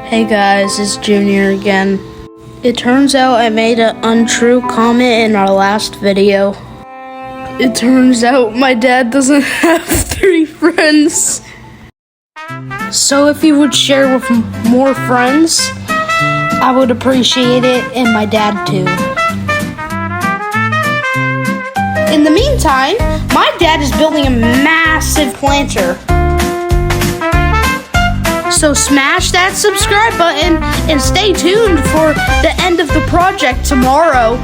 Hey guys, it's Junior again. It turns out I made an untrue comment in our last video. It turns out my dad doesn't have 3 friends. So if you would share with more friends, I would appreciate it, and my dad too. In the meantime, my dad is building a massive planter. So smash that subscribe button and stay tuned for the end of the project tomorrow.